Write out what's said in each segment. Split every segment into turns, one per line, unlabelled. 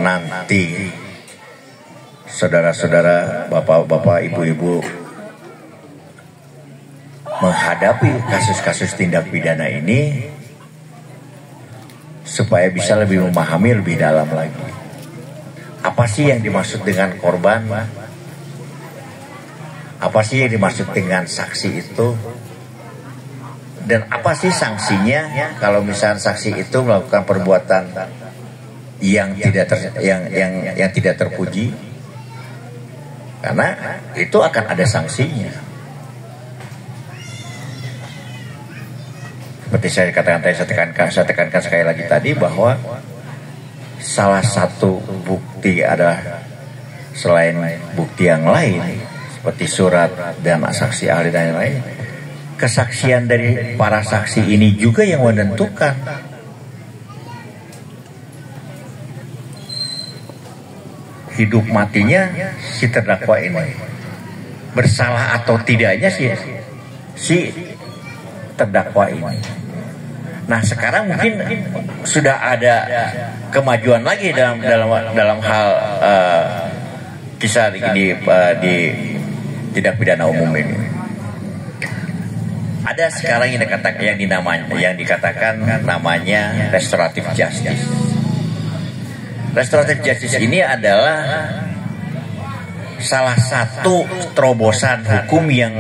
nanti saudara-saudara, bapak-bapak, ibu-ibu menghadapi kasus-kasus tindak pidana ini supaya bisa lebih memahami lebih dalam lagi. Apa sih yang dimaksud dengan korban? Apa sih yang dimaksud dengan saksi itu? Dan apa sih sanksinya kalau misalnya saksi itu melakukan perbuatan yang tidak terpuji? Karena itu akan ada sanksinya. Seperti saya katakan tadi, saya tekankan sekali lagi tadi bahwa salah satu bukti adalah selain bukti yang lain seperti surat dan saksi ahli dan lain-lain, kesaksian dari para saksi ini juga yang menentukan hidup matinya si terdakwa ini, bersalah atau tidaknya si terdakwa ini. Nah, sekarang mungkin sudah ada kemajuan lagi dalam hal kisah di tindak pidana umum ini. Ada sekarang yang dikatakan namanya restoratif justice. Restoratif justice ini adalah salah satu terobosan hukum yang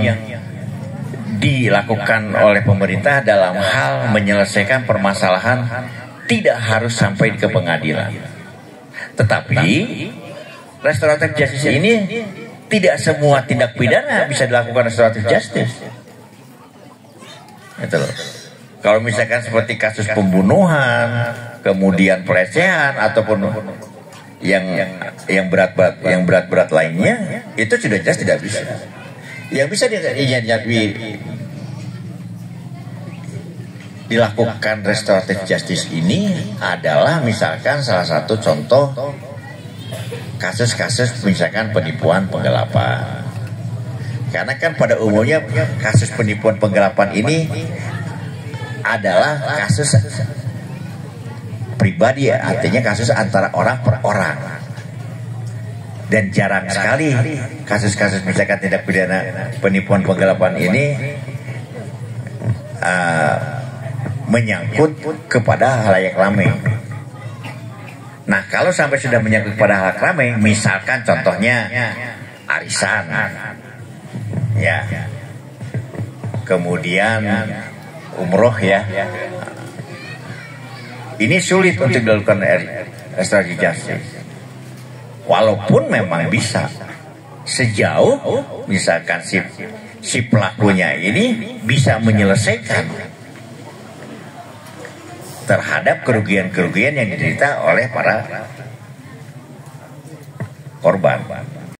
dilakukan oleh pemerintah dalam hal menyelesaikan permasalahan tidak harus sampai ke pengadilan. Tetapi restoratif justice ini tidak semua tindak pidana bisa dilakukan restoratif justice. Itu loh. Kalau misalkan seperti kasus pembunuhan, kemudian pelecehan ataupun yang berat-berat lainnya, itu sudah jelas tidak bisa. Yang bisa dilakukan restoratif justice ini adalah misalkan salah satu contoh kasus-kasus misalkan penipuan penggelapan. Karena kan pada umumnya kasus penipuan penggelapan ini adalah kasus pribadi, ya, artinya kasus antara orang per orang. Dan jarang sekali kasus-kasus misalkan tindak pidana penipuan penggelapan ini menyangkut kepada halayak ramai. Nah, kalau sampai sudah menyangkut kepada halayak ramai, misalkan contohnya arisan, ya, kemudian umroh, ya, ini sulit untuk dilakukan restoratif justice. Walaupun memang bisa sejauh misalkan si pelakunya ini bisa menyelesaikan terhadap kerugian-kerugian yang diderita oleh para korban.